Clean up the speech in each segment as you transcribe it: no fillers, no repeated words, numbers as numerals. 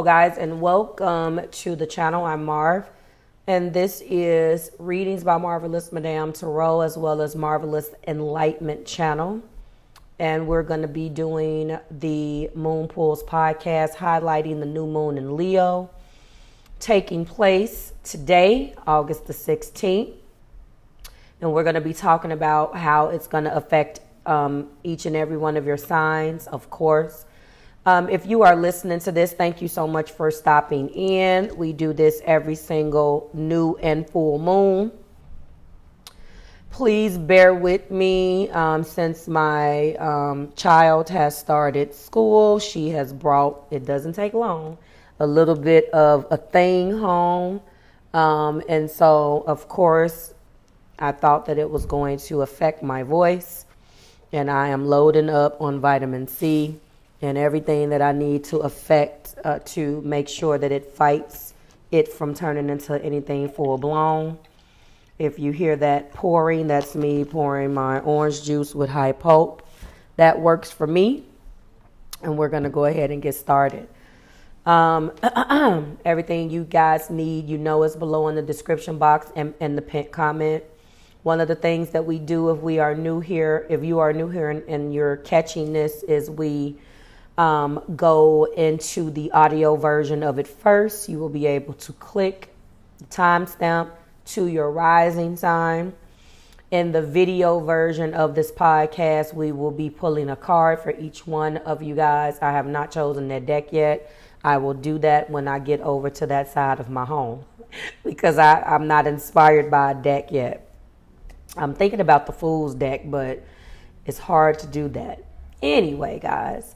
Hello guys, and welcome to the channel. I'm Marv, and this is Readings by Marvelous Madame Tarot, as well as Marvelous Enlightenment channel. And we're going to be doing the Moon Pools podcast, highlighting the new moon in Leo, taking place today, August the 16th. And we're going to be talking about how it's going to affect each and every one of your signs, of course. If you are listening to this, thank you so much for stopping in. We do this every single new and full moon. Please bear with me since my child has started school. She has brought, it doesn't take long, a little bit of a thing home. And so, of course, I thought that it was going to affect my voice. And I am loading up on vitamin C and everything that I need to affect to make sure that it fights it from turning into anything full blown. If you hear that pouring, that's me pouring my orange juice with high pulp. That works for me. And we're going to go ahead and get started. Everything you guys need, you know, is below in the description box and the pinned comment. One of the things that we do if you are new here and you're catching this, is we go into the audio version of it first. You will be able to click the timestamp to your rising sign. In the video version of this podcast, we will be pulling a card for each one of you guys. I have not chosen that deck yet. I will do that when I get over to that side of my home because I'm not inspired by a deck yet. I'm thinking about the Fool's deck, but it's hard to do that. Anyway, guys.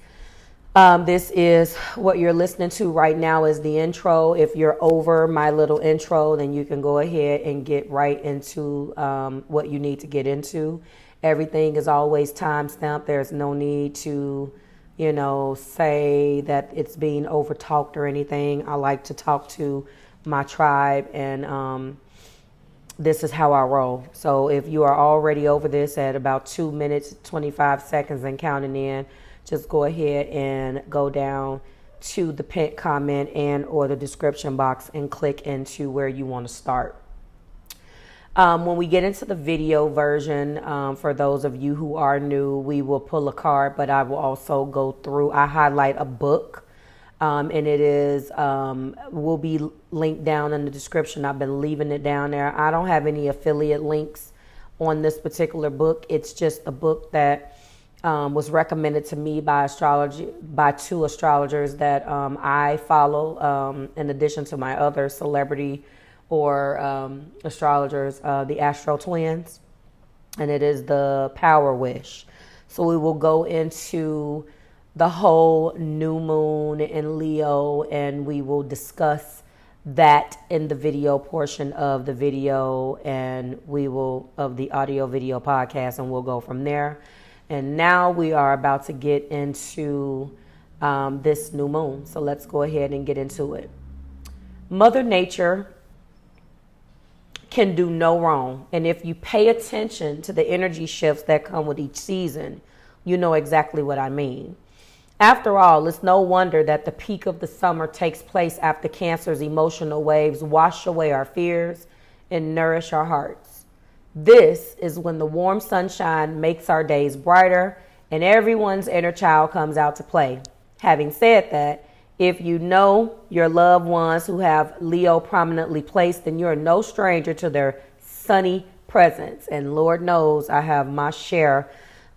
This is what you're listening to right now is the intro. If you're over my little intro, then you can go ahead and get right into what you need to get into. Everything is always time-stamped. There's no need to, say that it's being over-talked or anything. I like to talk to my tribe, and this is how I roll. So if you are already over this at about 2 minutes, 25 seconds and counting in, just go ahead and go down to the pinned comment and or the description box and click into where you want to start. When we get into the video version, for those of you who are new, we will pull a card, but I will also go through, I highlight a book, and it is, will be linked down in the description. I've been leaving it down there. I don't have any affiliate links on this particular book. It's just a book that was recommended to me by two astrologers that I follow, in addition to my other celebrity or astrologers, the Astro Twins, and it is the Power Wish. So we will go into the whole new moon in Leo, and we will discuss that in the video portion of the video, and of the audio video podcast, and we'll go from there. And now we are about to get into this new moon. So let's go ahead and get into it. Mother Nature can do no wrong. And if you pay attention to the energy shifts that come with each season, you know exactly what I mean. After all, it's no wonder that the peak of the summer takes place after Cancer's emotional waves wash away our fears and nourish our hearts. This is when the warm sunshine makes our days brighter and everyone's inner child comes out to play. Having said that, if you know your loved ones who have Leo prominently placed, then you're no stranger to their sunny presence. And Lord knows I have my share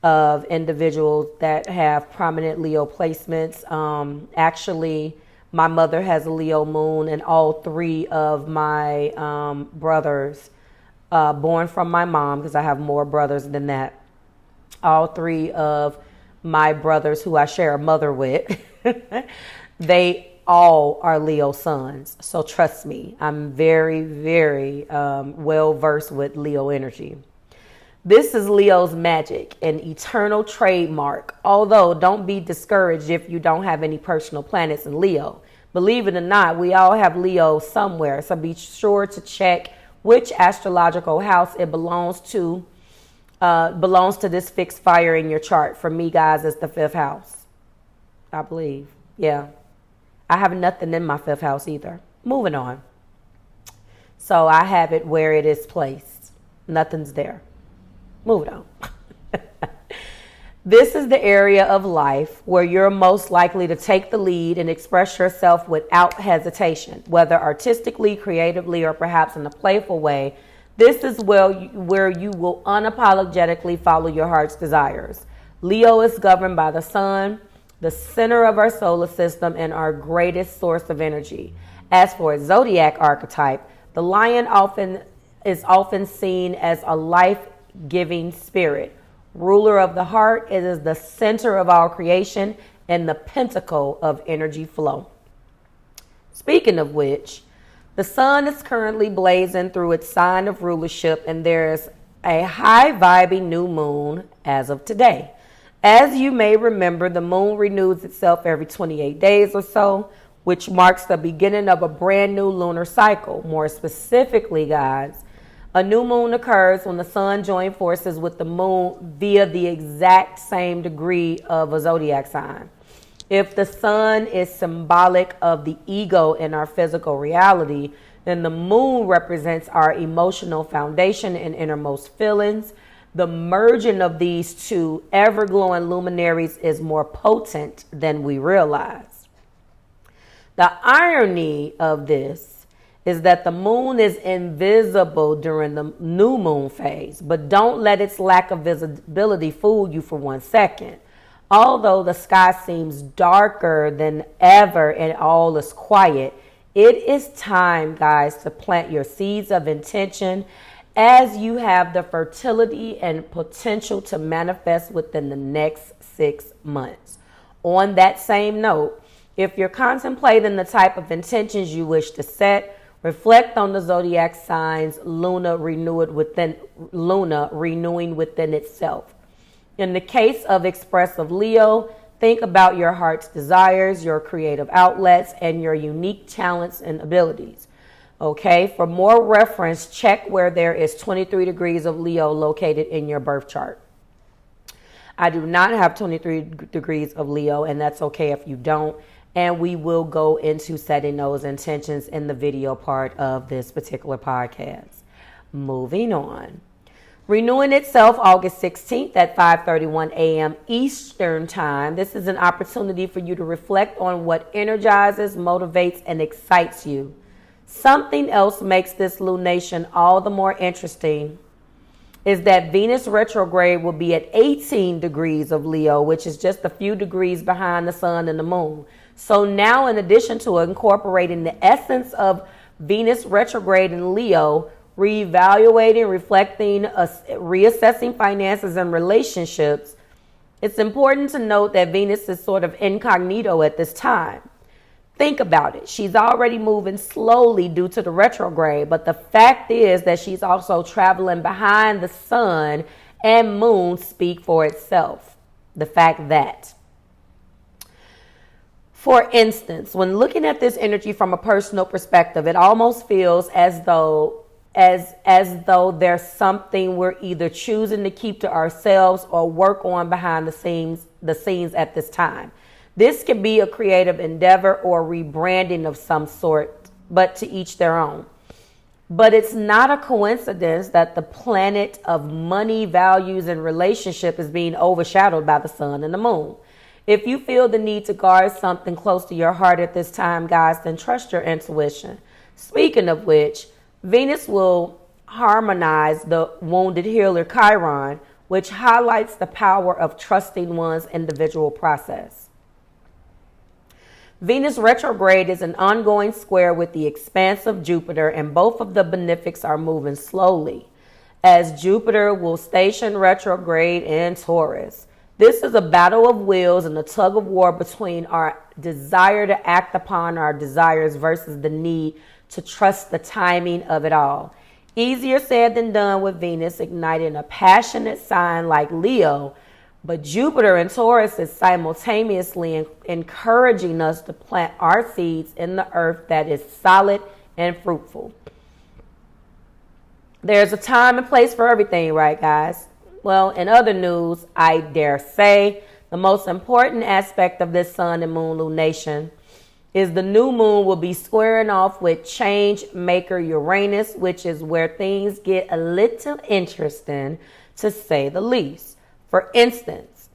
of individuals that have prominent Leo placements. Actually, my mother has a Leo moon, and all three of my brothers born from my mom, because I have more brothers than that. All three of my brothers who I share a mother with, they all are Leo sons. So trust me, I'm very, very well versed with Leo energy. This is Leo's magic, an eternal trademark. Although don't be discouraged if you don't have any personal planets in Leo. Believe it or not, we all have Leo somewhere. So be sure to check which astrological house it belongs to this fixed fire in your chart. For me, guys, it's the 5th house, I believe. Yeah. I have nothing in my 5th house either. Moving on. So I have it where it is placed. Nothing's there. Moving on. This is the area of life where you're most likely to take the lead and express yourself without hesitation, whether artistically, creatively, or perhaps in a playful way. This is where you will unapologetically follow your heart's desires. Leo is governed by the sun, the center of our solar system, and our greatest source of energy. As for its zodiac archetype, the lion is often seen as a life-giving spirit. Ruler of the heart, it is the center of our creation and the pinnacle of energy flow. Speaking of which, the sun is currently blazing through its sign of rulership, and there's a high-vibing new moon as of today. As you may remember, the moon renews itself every 28 days or so, which marks the beginning of a brand new lunar cycle. More specifically, guys, a new moon occurs when the sun joins forces with the moon via the exact same degree of a zodiac sign. If the sun is symbolic of the ego in our physical reality, then the moon represents our emotional foundation and innermost feelings. The merging of these two ever-glowing luminaries is more potent than we realize. The irony of this is that the moon is invisible during the new moon phase, but don't let its lack of visibility fool you for 1 second. Although the sky seems darker than ever and all is quiet, it is time, guys, to plant your seeds of intention as you have the fertility and potential to manifest within the next 6 months. On that same note, if you're contemplating the type of intentions you wish to set, reflect on the zodiac signs Luna renewing within itself. In the case of expressive Leo, think about your heart's desires, your creative outlets, and your unique talents and abilities. Okay, for more reference, check where there is 23 degrees of Leo located in your birth chart. I do not have 23 degrees of Leo, and that's okay if you don't. And we will go into setting those intentions in the video part of this particular podcast. Moving on. Renewing itself August 16th at 5:31 a.m. Eastern Time. This is an opportunity for you to reflect on what energizes, motivates, and excites you. Something else makes this lunation all the more interesting is that Venus retrograde will be at 18 degrees of Leo, which is just a few degrees behind the sun and the moon. So now, in addition to incorporating the essence of Venus retrograde in Leo, reevaluating, reflecting, reassessing finances and relationships, it's important to note that Venus is sort of incognito at this time. Think about it. She's already moving slowly due to the retrograde, but the fact is that she's also traveling behind the sun and moon speak for itself. The fact that. For instance, when looking at this energy from a personal perspective, it almost feels as though there's something we're either choosing to keep to ourselves or work on behind the scenes at this time. This could be a creative endeavor or rebranding of some sort, but to each their own. But it's not a coincidence that the planet of money, values, and relationship is being overshadowed by the sun and the moon. If you feel the need to guard something close to your heart at this time, guys, then trust your intuition. Speaking of which, Venus will harmonize the wounded healer Chiron, which highlights the power of trusting one's individual process. Venus retrograde is an ongoing square with the expansive Jupiter, and both of the benefics are moving slowly, as Jupiter will station retrograde in Taurus. This is a battle of wills and a tug of war between our desire to act upon our desires versus the need to trust the timing of it all. Easier said than done with Venus igniting a passionate sign like Leo, but Jupiter and Taurus is simultaneously encouraging us to plant our seeds in the earth that is solid and fruitful. There's a time and place for everything, right, guys? Well, in other news, I dare say the most important aspect of this sun and moon lunation is the new moon will be squaring off with change maker Uranus, which is where things get a little interesting, to say the least. For instance,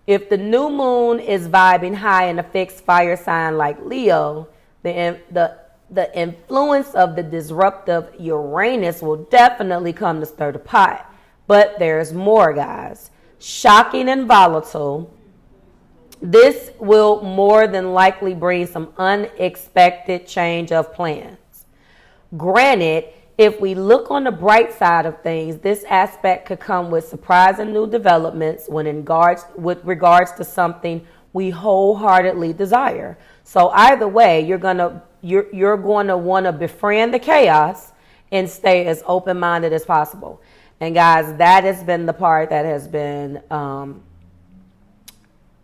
if the new moon is vibing high in a fixed fire sign like Leo, the influence of the disruptive Uranus will definitely come to stir the pot. But there's more, guys. Shocking and volatile. This will more than likely bring some unexpected change of plans. Granted, if we look on the bright side of things, this aspect could come with surprising new developments with regards to something we wholeheartedly desire. So either way, you're gonna want to befriend the chaos and stay as open-minded as possible. And guys, that has been the part that has been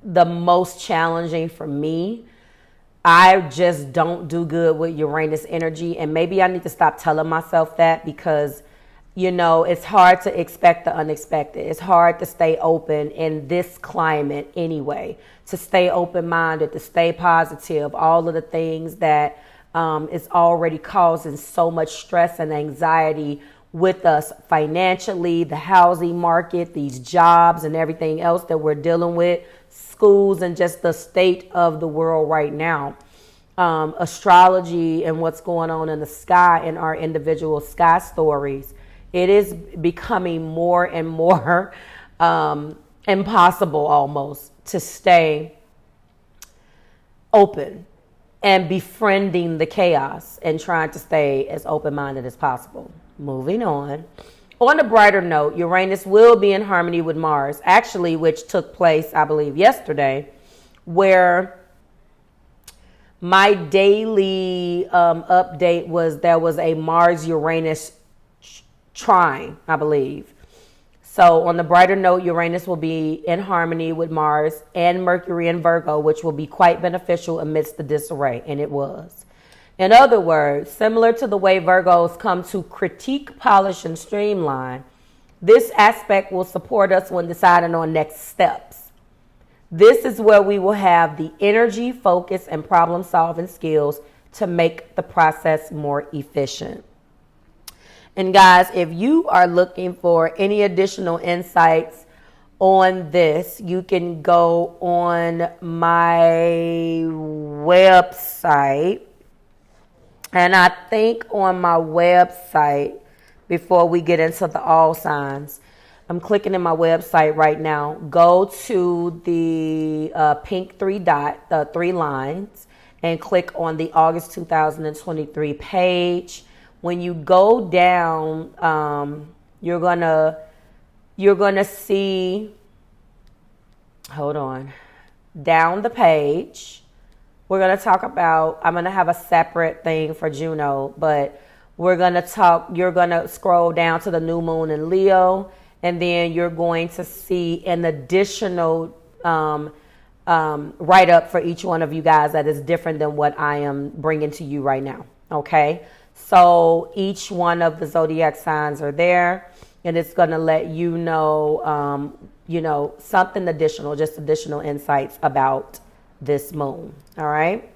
the most challenging for me. I just don't do good with Uranus energy, and maybe I need to stop telling myself that, because it's hard to expect the unexpected. It's hard to stay open in this climate anyway, to stay open-minded, to stay positive, all of the things that is already causing so much stress and anxiety with us financially, the housing market, these jobs and everything else that we're dealing with, schools, and just the state of the world right now. Astrology and what's going on in the sky in our individual sky stories. It is becoming more and more impossible almost to stay open and befriending the chaos and trying to stay as open-minded as possible. Moving on. On a brighter note, Uranus will be in harmony with Mars, actually, which took place, I believe, yesterday, where my daily update was there was a Mars-Uranus trine, I believe. So on the brighter note, Uranus will be in harmony with Mars and Mercury in Virgo, which will be quite beneficial amidst the disarray, and it was. In other words, similar to the way Virgos come to critique, polish, and streamline, this aspect will support us when deciding on next steps. This is where we will have the energy, focus, and problem-solving skills to make the process more efficient. And guys, if you are looking for any additional insights on this, you can go on my website. And I think on my website, before we get into the all signs, I'm clicking in my website right now. Go to the pink 3 dot, the 3 lines, and click on the August 2023 page. When you go down, you're gonna see, hold on, down the page. We're going to talk about, I'm going to have a separate thing for Juno, but you're going to scroll down to the new moon in Leo, and then you're going to see an additional write-up for each one of you guys that is different than what I am bringing to you right now, okay? So each one of the zodiac signs are there, and it's going to let you know, something additional, just additional insights about this moon. All right.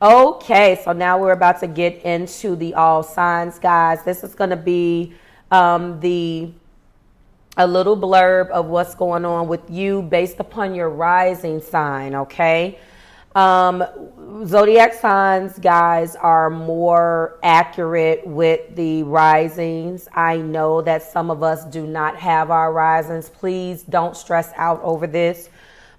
Okay. So now we're about to get into the all signs, guys. This is going to be a little blurb of what's going on with you based upon your rising sign. Okay. Zodiac signs, guys, are more accurate with the risings. I know that some of us do not have our risings. Please don't stress out over this.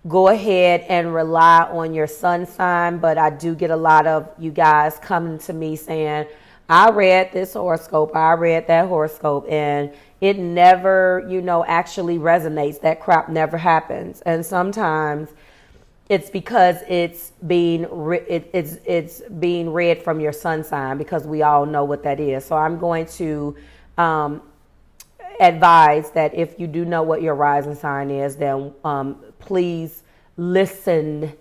Go ahead and rely on your sun sign, but I do get a lot of you guys coming to me saying, I read this horoscope, I read that horoscope, and it never, actually resonates. That crap never happens. And sometimes it's because it's being read from your sun sign, because we all know what that is. So I'm going to advise that if you do know what your rising sign is, then please listen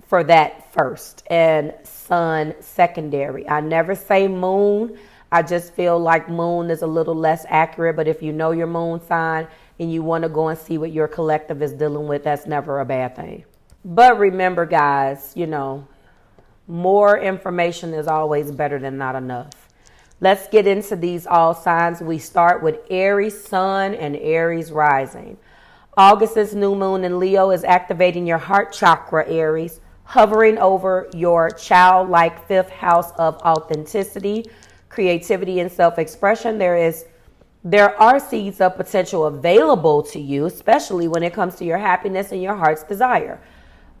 for that first, and sun secondary. I never say moon. I just feel like moon is a little less accurate, but if you know your moon sign and you want to go and see what your collective is dealing with, that's never a bad thing. But remember, guys, More information is always better than not enough. Let's get into these all signs. We start with Aries sun and Aries rising. August's new moon in Leo is activating your heart chakra, Aries, hovering over your childlike fifth house of authenticity, creativity, and self-expression. There are seeds of potential available to you, especially when it comes to your happiness and your heart's desire.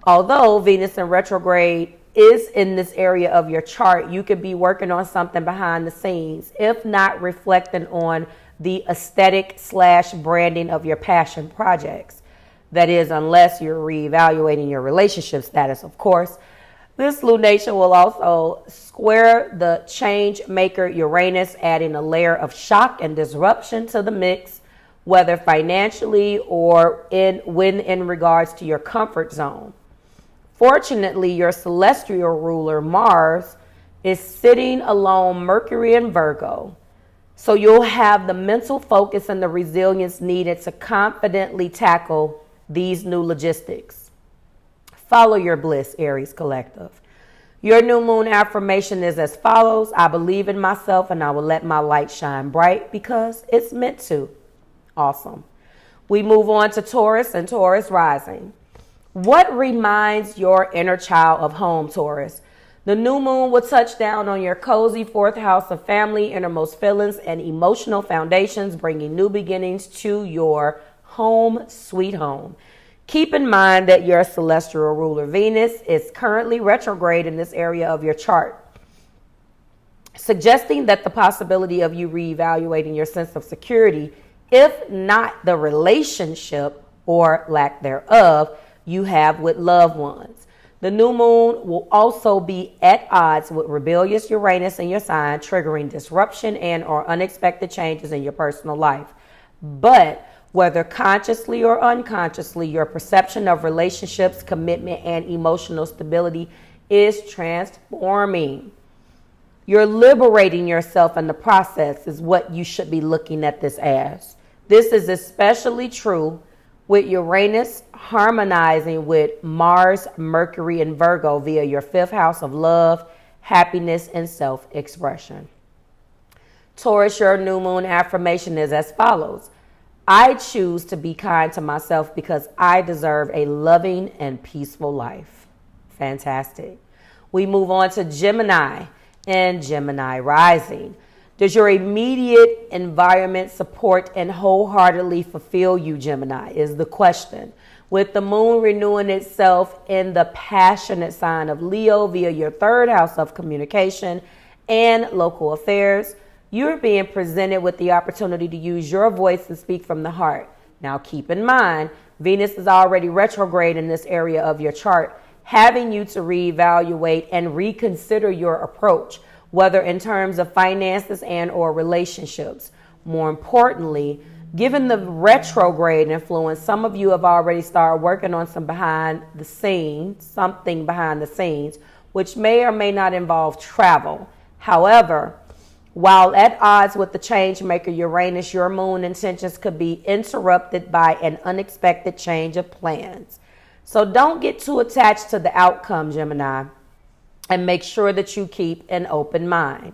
Although Venus in retrograde is in this area of your chart, you could be working on something behind the scenes, if not reflecting on the aesthetic / branding of your passion projects. That is, unless you're reevaluating your relationship status, of course. This lunation will also square the change maker Uranus, adding a layer of shock and disruption to the mix, whether financially or when in regards to your comfort zone. Fortunately, your celestial ruler, Mars, is sitting alone Mercury in Virgo. So you'll have the mental focus and the resilience needed to confidently tackle these new logistics. Follow your bliss, Aries Collective. Your new moon affirmation is as follows. I believe in myself and I will let my light shine bright because it's meant to. Awesome. We move on to Taurus and Taurus rising. What reminds your inner child of home, Taurus? The new moon will touch down on your cozy fourth house of family, innermost feelings, and emotional foundations, bringing new beginnings to your home, sweet home. Keep in mind that your celestial ruler Venus is currently retrograde in this area of your chart, suggesting that the possibility of you reevaluating your sense of security, if not the relationship or lack thereof, you have with loved ones. The new moon will also be at odds with rebellious Uranus in your sign, triggering disruption and or unexpected changes in your personal life. But whether consciously or unconsciously, your perception of relationships, commitment, and emotional stability is transforming. You're liberating yourself in the process is what you should be looking at this as. This is especially true with Uranus harmonizing with Mars, Mercury, and Virgo via your fifth house of love, happiness, and self-expression. Taurus, your new moon affirmation is as follows. I choose to be kind to myself because I deserve a loving and peaceful life. Fantastic. We move on to Gemini and Gemini rising. Does your immediate environment support and wholeheartedly fulfill you, Gemini, is the question. With the moon renewing itself in the passionate sign of Leo via your third house of communication and local affairs, you're being presented with the opportunity to use your voice and speak from the heart. Now, keep in mind, Venus is already retrograde in this area of your chart, having you to reevaluate and reconsider your approach, whether in terms of finances and or relationships. More importantly, given the retrograde influence, some of you have already started working on something behind the scenes, which may or may not involve travel. However, while at odds with the change maker Uranus, your moon intentions could be interrupted by an unexpected change of plans. So don't get too attached to the outcome, Gemini, and make sure that you keep an open mind.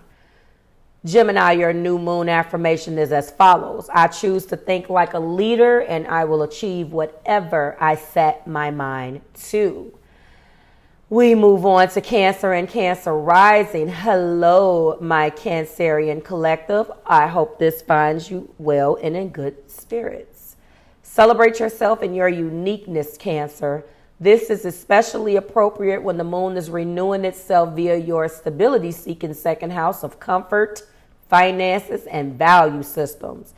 Gemini, your new moon affirmation is as follows. I choose to think like a leader and I will achieve whatever I set my mind to. We move on to Cancer and Cancer rising. Hello, my Cancerian collective. I hope this finds you well and in good spirits. Celebrate yourself and your uniqueness, Cancer. This is especially appropriate when the moon is renewing itself via your stability-seeking second house of comfort, finances, and value systems.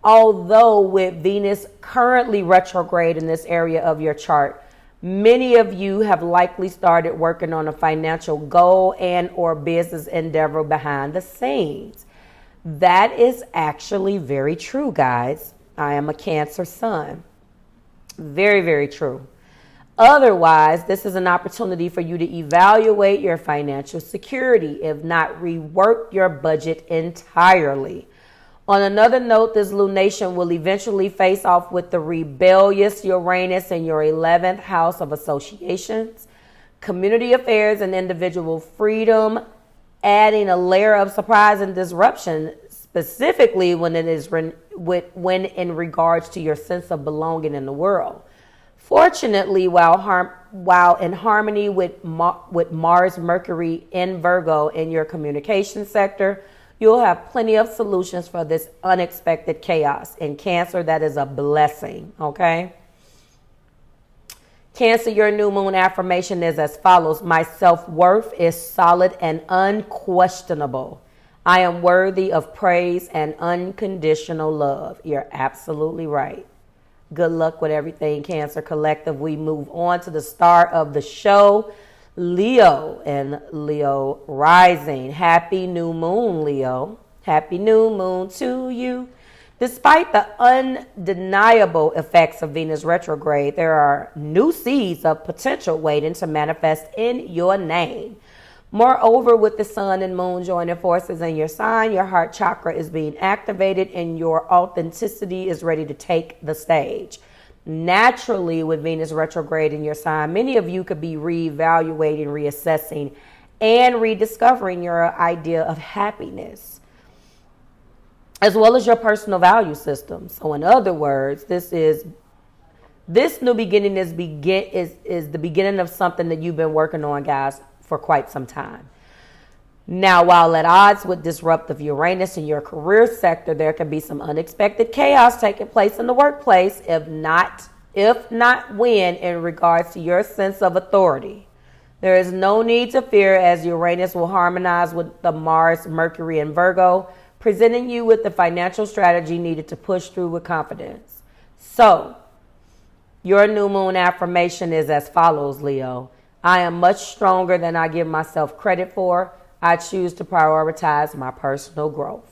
Although with Venus currently retrograde in this area of your chart, many of you have likely started working on a financial goal and or business endeavor behind the scenes. That is actually very true, guys. I am a Cancer sun. Very, very true. Otherwise, this is an opportunity for you to evaluate your financial security, if not rework your budget entirely. On another note, this lunation will eventually face off with the rebellious Uranus in your 11th house of associations, community affairs and individual freedom, adding a layer of surprise and disruption, specifically when it is when in regards to your sense of belonging in the world. Fortunately, while in harmony with Mars, Mercury in Virgo in your communication sector, you'll have plenty of solutions for this unexpected chaos. In Cancer, that is a blessing, okay? Cancer, your new moon affirmation is as follows. My self-worth is solid and unquestionable. I am worthy of praise and unconditional love. You're absolutely right. Good luck with everything, Cancer Collective. We move on to the star of the show, Leo and Leo rising. Happy new moon, Leo. Happy new moon to you. Despite the undeniable effects of Venus retrograde, there are new seeds of potential waiting to manifest in your name. Moreover, with the sun and moon joining forces in your sign, your heart chakra is being activated and your authenticity is ready to take the stage. Naturally, with Venus retrograde in your sign, many of you could be reevaluating, reassessing, and rediscovering your idea of happiness, as well as your personal value system. So in other words, this new beginning is the beginning of something that you've been working on, guys, for quite some time. Now, while at odds with disruptive Uranus in your career sector, there can be some unexpected chaos taking place in the workplace, if not when, in regards to your sense of authority. There is no need to fear, as Uranus will harmonize with the Mars, Mercury, and Virgo, presenting you with the financial strategy needed to push through with confidence. So, your new moon affirmation is as follows, Leo. I am much stronger than I give myself credit for. I choose to prioritize my personal growth.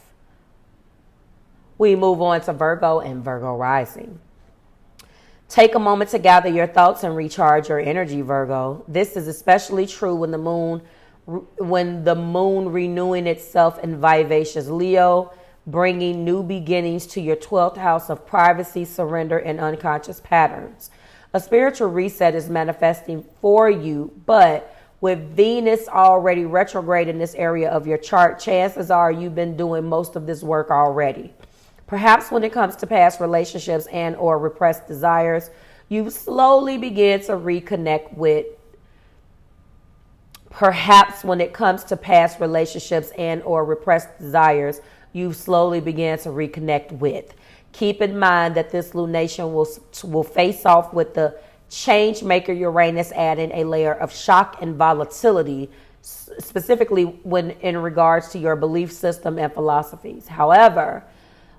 We move on to Virgo and Virgo rising. Take a moment to gather your thoughts and recharge your energy, Virgo. This is especially true when the moon renewing itself in vivacious Leo, bringing new beginnings to your 12th house of privacy, surrender, and unconscious patterns. A spiritual reset is manifesting for you, but with Venus already retrograde in this area of your chart, chances are you've been doing most of this work already. Perhaps when it comes to past relationships and or repressed desires, you slowly begin to reconnect with. Perhaps when it comes to past relationships and or repressed desires, you slowly begin to reconnect with. Keep in mind that this lunation will face off with the change maker Uranus, adding a layer of shock and volatility, specifically when in regards to your belief system and philosophies. However,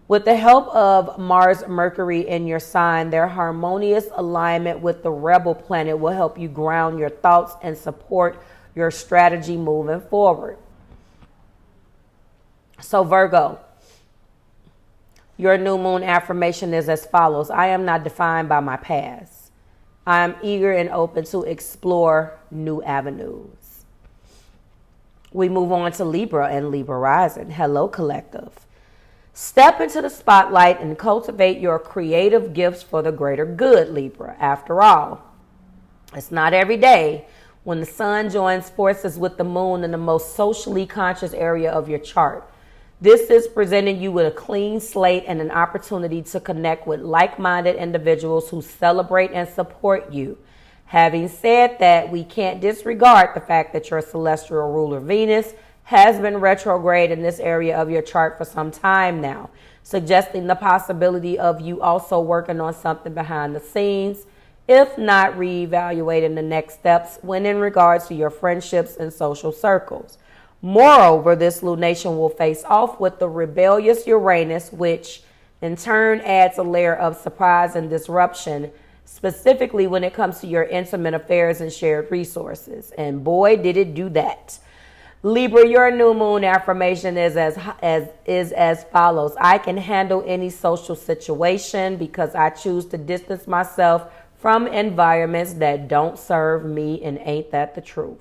with the help of Mars, Mercury in your sign, their harmonious alignment with the rebel planet will help you ground your thoughts and support your strategy moving forward. So Virgo, your new moon affirmation is as follows. I am not defined by my past. I am eager and open to explore new avenues. We move on to Libra and Libra rising. Hello, collective. Step into the spotlight and cultivate your creative gifts for the greater good, Libra. After all, it's not every day when the sun joins forces with the moon in the most socially conscious area of your chart. This is presenting you with a clean slate and an opportunity to connect with like-minded individuals who celebrate and support you. Having said that, we can't disregard the fact that your celestial ruler Venus has been retrograde in this area of your chart for some time now, suggesting the possibility of you also working on something behind the scenes, if not reevaluating the next steps when in regards to your friendships and social circles. Moreover, this lunation will face off with the rebellious Uranus, which in turn adds a layer of surprise and disruption, specifically when it comes to your intimate affairs and shared resources. And boy, did it do that. Libra, your new moon affirmation is as follows. I can handle any social situation because I choose to distance myself from environments that don't serve me, and ain't that the truth?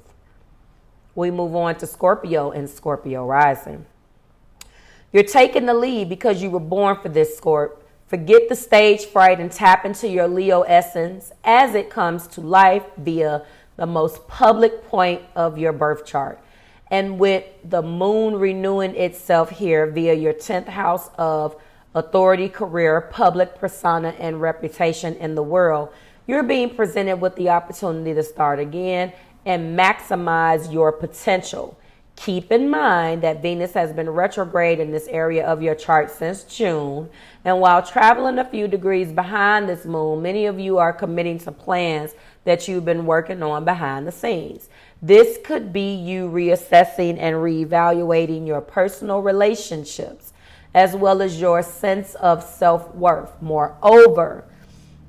We move on to Scorpio and Scorpio rising. You're taking the lead because you were born for this, Scorp. Forget the stage fright and tap into your Leo essence as it comes to life via the most public point of your birth chart. And with the moon renewing itself here via your 10th house of authority, career, public persona, and reputation in the world, you're being presented with the opportunity to start again and maximize your potential. Keep in mind that Venus has been retrograde in this area of your chart since June. And while traveling a few degrees behind this moon, many of you are committing to plans that you've been working on behind the scenes. This could be you reassessing and reevaluating your personal relationships, as well as your sense of self-worth. Moreover,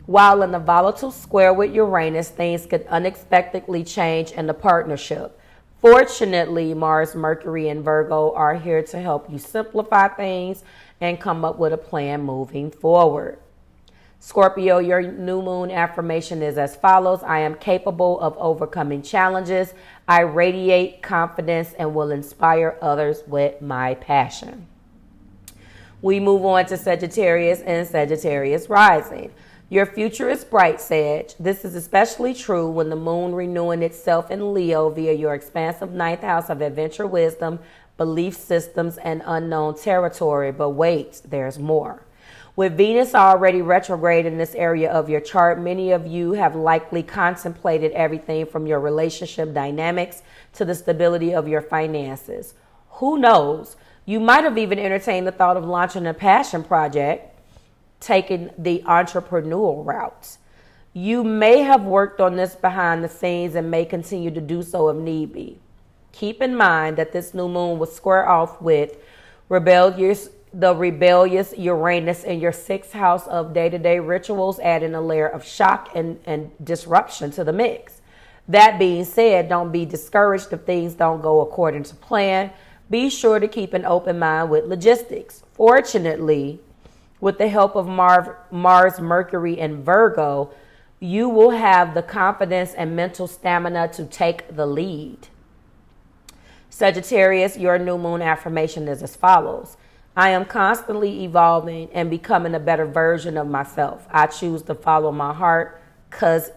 while in a volatile square with Uranus, things could unexpectedly change in the partnership. Fortunately, Mars, Mercury, and Virgo are here to help you simplify things and come up with a plan moving forward. Scorpio, your new moon affirmation is as follows. I am capable of overcoming challenges. I radiate confidence and will inspire others with my passion. We move on to Sagittarius and Sagittarius rising. Your future is bright, Sag. This is especially true when the moon renewing itself in Leo via your expansive 9th house of adventure, wisdom, belief systems, and unknown territory. But wait, there's more. With Venus already retrograde in this area of your chart, many of you have likely contemplated everything from your relationship dynamics to the stability of your finances. Who knows? You might have even entertained the thought of launching a passion project, taking the entrepreneurial route. You may have worked on this behind the scenes and may continue to do so if need be. Keep in mind that this new moon will square off with the rebellious Uranus in your 6th house of day-to-day rituals, adding a layer of shock and disruption to the mix. That being said, don't be discouraged if things don't go according to plan. Be sure to keep an open mind with logistics. Fortunately, with the help of Mars, Mercury, and Virgo, you will have the confidence and mental stamina to take the lead. Sagittarius, your new moon affirmation is as follows. I am constantly evolving and becoming a better version of myself. I choose to follow my heart because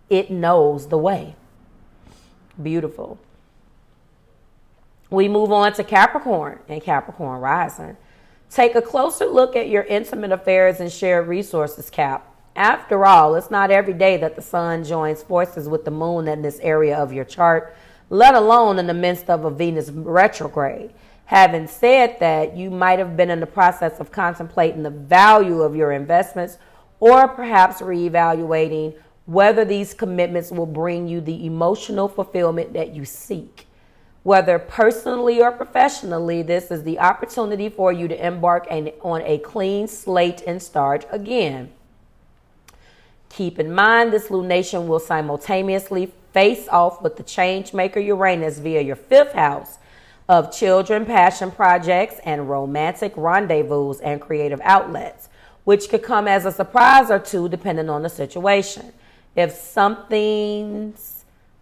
it knows the way. Beautiful. We move on to Capricorn and Capricorn rising. Take a closer look at your intimate affairs and shared resources, Cap. After all, it's not every day that the sun joins forces with the moon in this area of your chart, let alone in the midst of a Venus retrograde. Having said that, you might have been in the process of contemplating the value of your investments or perhaps reevaluating whether these commitments will bring you the emotional fulfillment that you seek. Whether personally or professionally, this is the opportunity for you to embark on a clean slate and start again. Keep in mind, this lunation will simultaneously face off with the change maker Uranus via your 5th house of children, passion projects, and romantic rendezvous and creative outlets, which could come as a surprise or two depending on the situation. If something's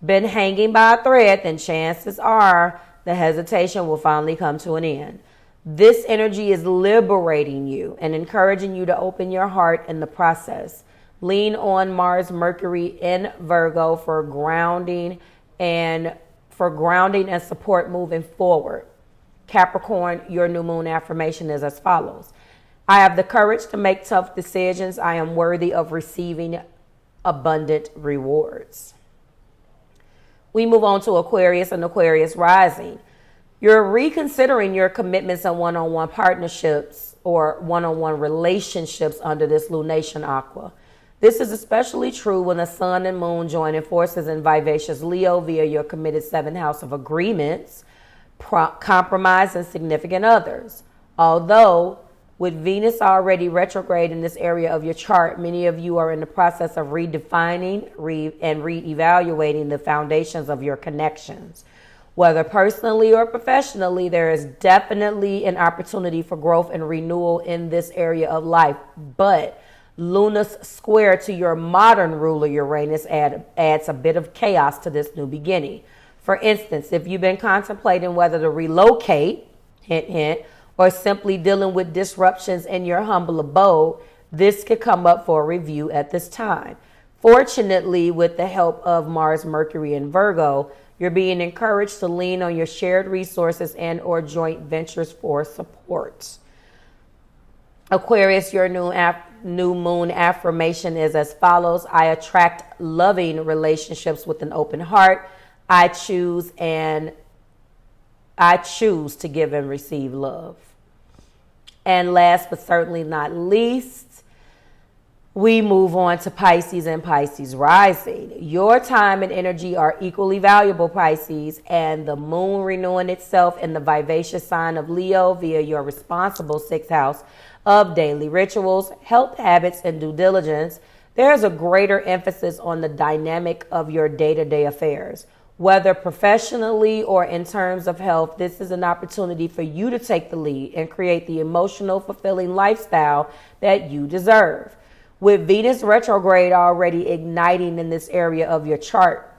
been hanging by a thread, then chances are the hesitation will finally come to an end. This energy is liberating you and encouraging you to open your heart in the process. Lean on Mars, Mercury in Virgo for grounding and support moving forward. Capricorn, your new moon affirmation is as follows. I have the courage to make tough decisions. I am worthy of receiving abundant rewards. We move on to Aquarius and Aquarius rising. You're reconsidering your commitments and one-on-one partnerships or one-on-one relationships under this lunation aqua. This is especially true when the sun and moon join in forces in vivacious Leo via your committed 7th house of agreements, compromise, and significant others. Although with Venus already retrograde in this area of your chart, many of you are in the process of redefining and reevaluating the foundations of your connections. Whether personally or professionally, there is definitely an opportunity for growth and renewal in this area of life. But Luna's square to your modern ruler Uranus adds a bit of chaos to this new beginning. For instance, if you've been contemplating whether to relocate, hint, hint, or simply dealing with disruptions in your humble abode, this could come up for review at this time. Fortunately, with the help of Mars, Mercury, and Virgo, you're being encouraged to lean on your shared resources and or joint ventures for support. Aquarius, your new moon affirmation is as follows. I attract loving relationships with an open heart. I choose to give and receive love. And last but certainly not least, we move on to Pisces and Pisces rising. Your time and energy are equally valuable, Pisces, and the moon renewing itself in the vivacious sign of Leo via your responsible sixth house of daily rituals, health habits, and due diligence. There's a greater emphasis on the dynamic of your day-to-day affairs. Whether professionally or in terms of health, this is an opportunity for you to take the lead and create the emotional, fulfilling lifestyle that you deserve. With Venus retrograde already igniting in this area of your chart,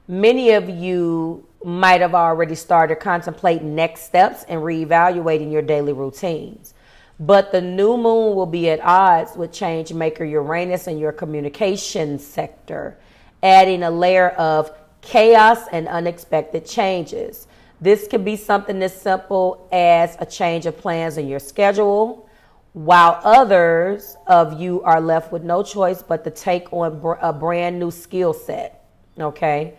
many of you might have already started contemplating next steps and reevaluating your daily routines. But the new moon will be at odds with change maker Uranus in your communication sector, adding a layer of chaos and unexpected changes. This could be something as simple as a change of plans in your schedule, while others of you are left with no choice but to take on a brand new skill set. Okay.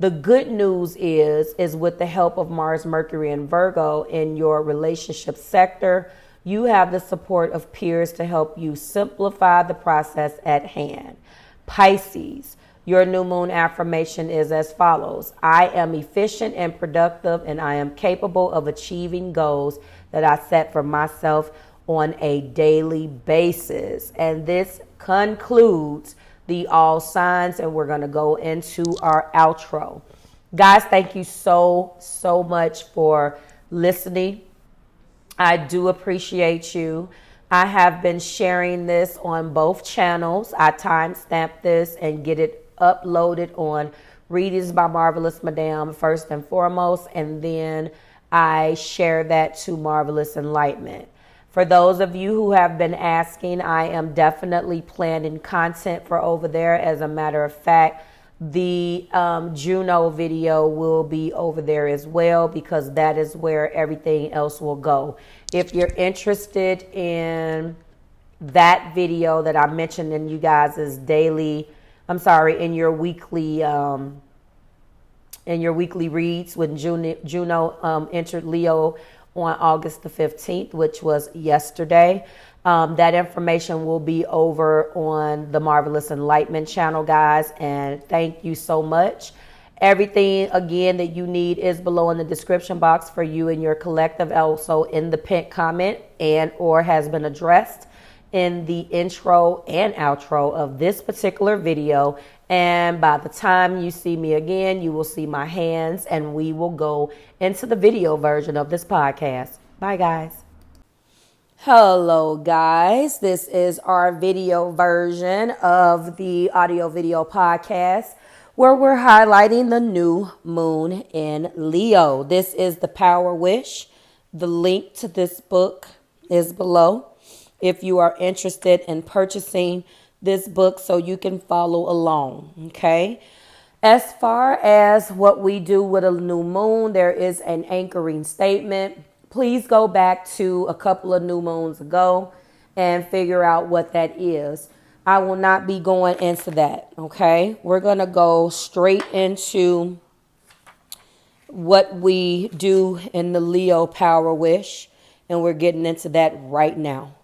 The good news is with the help of Mars, Mercury, and Virgo in your relationship sector, you have the support of peers to help you simplify the process at hand. Pisces, your new moon affirmation is as follows. I am efficient and productive, and I am capable of achieving goals that I set for myself on a daily basis. And this concludes the all signs, and we're going to go into our outro. Guys, thank you so much for listening. I do appreciate you. I have been sharing this on both channels. I timestamp this and get it uploaded on Readings by Marvelous Madame first and foremost, and then I share that to Marvelous Enlightenment. For those of you who have been asking, I am definitely planning content for over there. As a matter of fact, the Juno video will be over there as well, because that is where everything else will go. If you're interested in that video that I mentioned in you guys' in your weekly reads when Juno entered Leo on August the 15th, which was yesterday. That information will be over on the Marvelous Enlightenment channel, guys, and thank you so much. Everything, again, that you need is below in the description box for you and your collective, also in the pinned comment and or has been addressed in the intro and outro of this particular video. And by the time you see me again, you will see my hands, and we will go into the video version of this podcast. Bye, guys. Hello, guys. This is our video version of the audio video podcast, where we're highlighting the new moon in Leo. This is the Power Wish. The link to this book is below if you are interested in purchasing this book so you can follow along, okay? As far as what we do with a new moon, there is an anchoring statement. Please go back to a couple of new moons ago and figure out what that is. I will not be going into that, okay? We're going to go straight into what we do in the Leo Power Wish, and we're getting into that right now.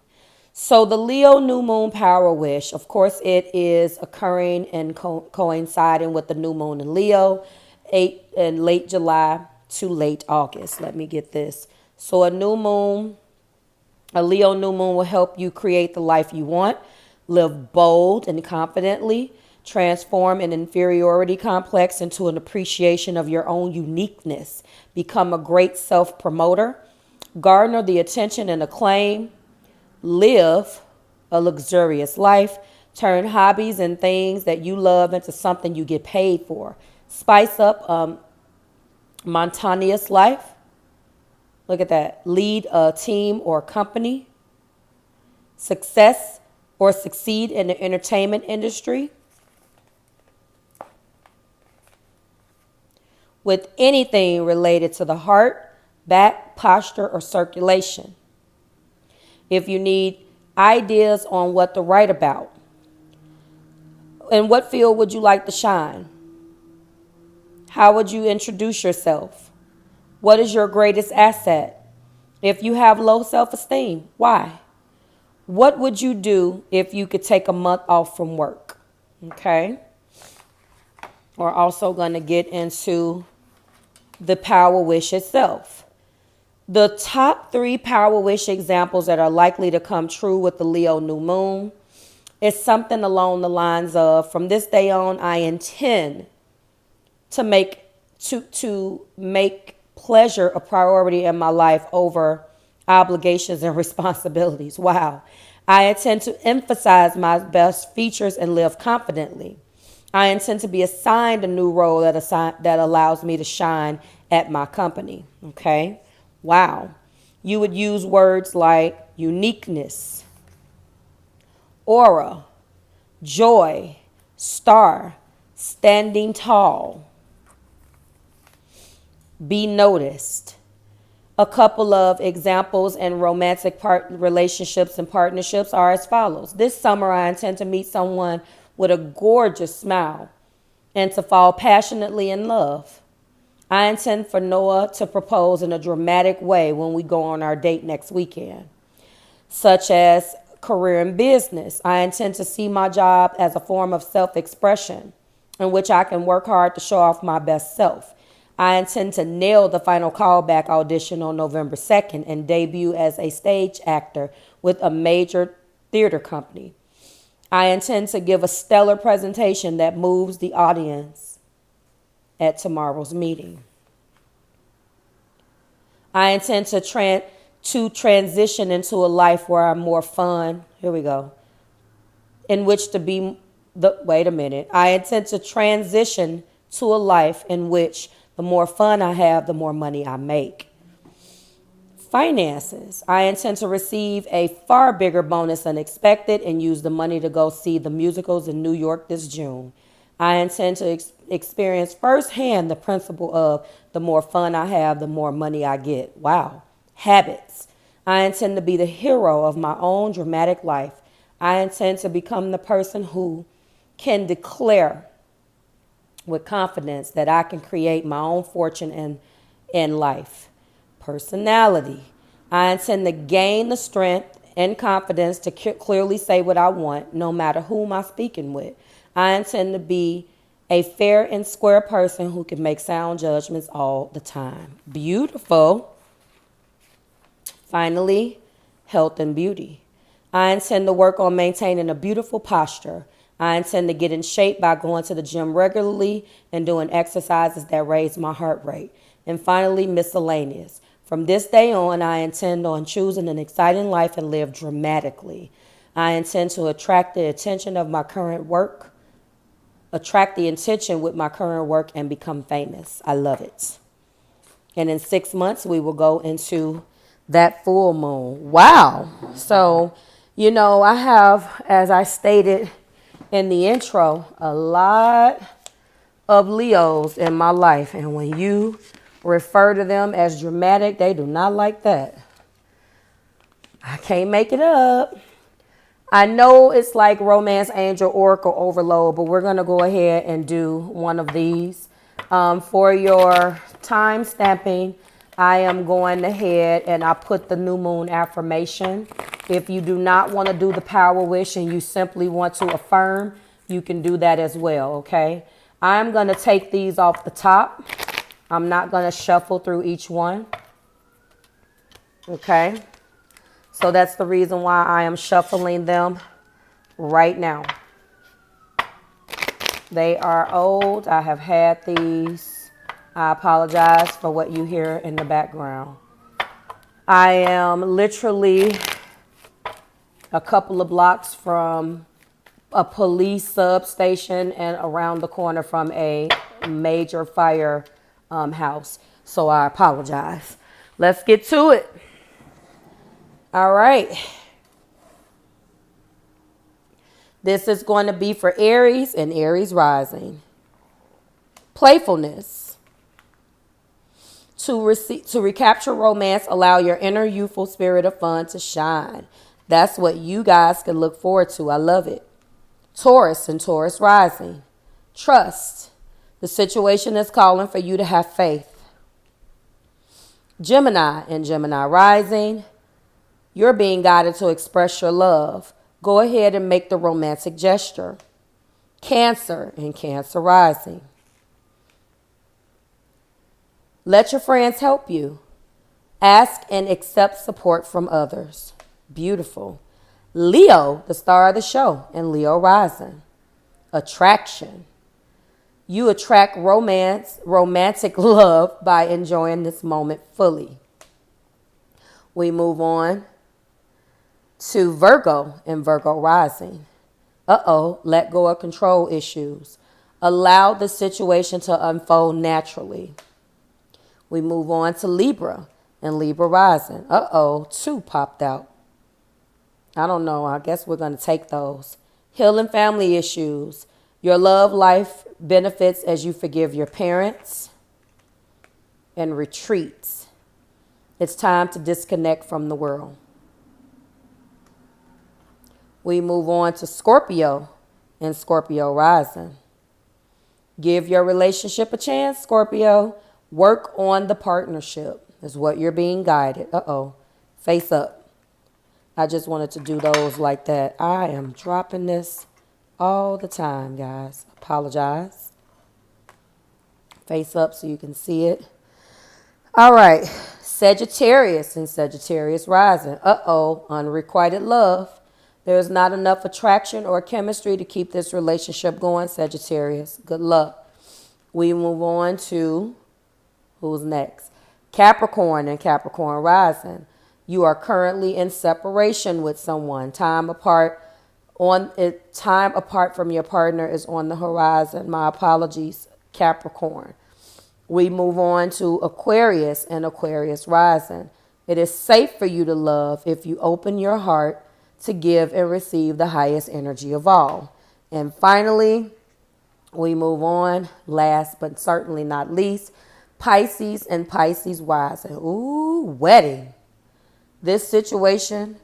So the Leo new moon power wish, of course, it is occurring and coinciding with the new moon in Leo, in late July to late August. Let me get this. So a Leo new moon will help you create the life you want, live bold and confidently, transform an inferiority complex into an appreciation of your own uniqueness, become a great self-promoter, garner the attention and acclaim, live a luxurious life, turn hobbies and things that you love into something you get paid for, spice up monotonous life. Look at that. Lead a team or company. Success or succeed in the entertainment industry. With anything related to the heart, back, posture, or circulation. If you need ideas on what to write about. In what field would you like to shine? How would you introduce yourself? What is your greatest asset? If you have low self-esteem, why? What would you do if you could take a month off from work? Okay. We're also going to get into the Power Wish itself. The top 3 Power Wish examples that are likely to come true with the Leo new moon is something along the lines of, from this day on, I intend to make pleasure a priority in my life over obligations and responsibilities. Wow. I intend to emphasize my best features and live confidently. I intend to be assigned a new role that allows me to shine at my company. Okay. Wow. You would use words like uniqueness, aura, joy, star, standing tall, be noticed. A couple of examples in romantic relationships and partnerships are as follows. This summer, I intend to meet someone with a gorgeous smile and to fall passionately in love. I intend for Noah to propose in a dramatic way when we go on our date next weekend. Such as career and business, I intend to see my job as a form of self-expression in which I can work hard to show off my best self. I intend to nail the final callback audition on November 2nd and debut as a stage actor with a major theater company. I intend to give a stellar presentation that moves the audience at tomorrow's meeting. I intend to transition into a life where I'm more fun. Here we go. In which to be wait a minute. I intend to transition to a life in which the more fun I have, the more money I make. Finances. I intend to receive a far bigger bonus than expected and use the money to go see the musicals in New York this June. I intend to experience firsthand the principle of the more fun I have, the more money I get. Wow. Habits. I intend to be the hero of my own dramatic life. I intend to become the person who can declare with confidence that I can create my own fortune in life. Personality. I intend to gain the strength and confidence to clearly say what I want, no matter whom I'm speaking with. I intend to be a fair and square person who can make sound judgments all the time. Beautiful. Finally, health and beauty. I intend to work on maintaining a beautiful posture. I intend to get in shape by going to the gym regularly and doing exercises that raise my heart rate. And finally, miscellaneous. From this day on, I intend on choosing an exciting life and live dramatically. I intend to attract the attention with my current work and become famous. I love it. And in 6 months, we will go into that full moon. Wow. So, I have, as I stated in the intro, a lot of Leos in my life. And when you refer to them as dramatic, they do not like that. I can't make it up. I know it's like Romance Angel Oracle Overload, but we're going to go ahead and do one of these. For your time stamping, I am going ahead and I put the new moon affirmation. If you do not want to do the power wish and you simply want to affirm, you can do that as well, okay? I'm going to take these off the top. I'm not going to shuffle through each one, okay? So that's the reason why I am shuffling them right now. They are old. I have had these. I apologize for what you hear in the background. I am literally a couple of blocks from a police substation and around the corner from a major fire house. So I apologize. Let's get to it. All right. This is going to be for Aries and Aries rising. Playfulness. To recapture romance, allow your inner youthful spirit of fun to shine. That's what you guys can look forward to. I love it. Taurus and Taurus rising. Trust. The situation is calling for you to have faith. Gemini and Gemini rising. You're being guided to express your love. Go ahead and make the romantic gesture. Cancer and Cancer rising. Let your friends help you. Ask and accept support from others. Beautiful. Leo, the star of the show, and Leo rising. Attraction. You attract romantic love by enjoying this moment fully. We move on to Virgo and Virgo rising. Let go of control issues. Allow the situation to unfold naturally. We move on to Libra and Libra rising. 2 popped out. I don't know. I guess we're going to take those. Healing family issues. Your love life benefits as you forgive your parents and retreats. It's time to disconnect from the world. We move on to Scorpio and Scorpio rising. Give your relationship a chance, Scorpio. Work on the partnership is what you're being guided. Face up. I just wanted to do those like that. I am dropping this all the time, guys. Apologize. Face up so you can see it. All right. Sagittarius and Sagittarius rising. Unrequited love. There's not enough attraction or chemistry to keep this relationship going, Sagittarius. Good luck. We move on to, who's next? Capricorn and Capricorn rising. You are currently in separation with someone. Time apart from your partner is on the horizon. My apologies, Capricorn. We move on to Aquarius and Aquarius rising. It is safe for you to love if you open your heart to give and receive the highest energy of all. And finally, we move on, last but certainly not least, Pisces and Pisces rising. Ooh, wedding. This situation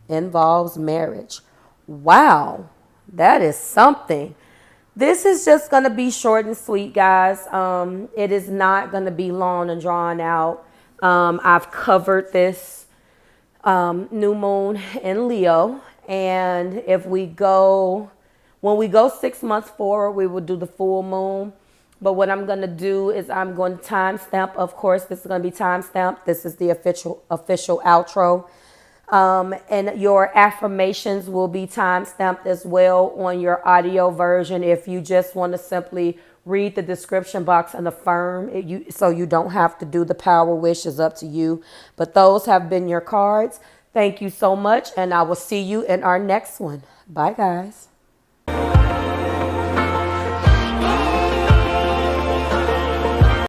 involves marriage. Wow, that is something. This is just going to be short and sweet, guys. It is not going to be long and drawn out. I've covered this new moon in Leo. And when we go 6 months forward, we will do the full moon. But what I'm going to do is I'm going to timestamp. Of course, this is going to be timestamped. This is the official outro. And your affirmations will be timestamped as well on your audio version. If you just want to simply read the description box and affirm it, so you don't have to do the power wish, is up to you. But those have been your cards. Thank you so much. And I will see you in our next one. Bye, guys.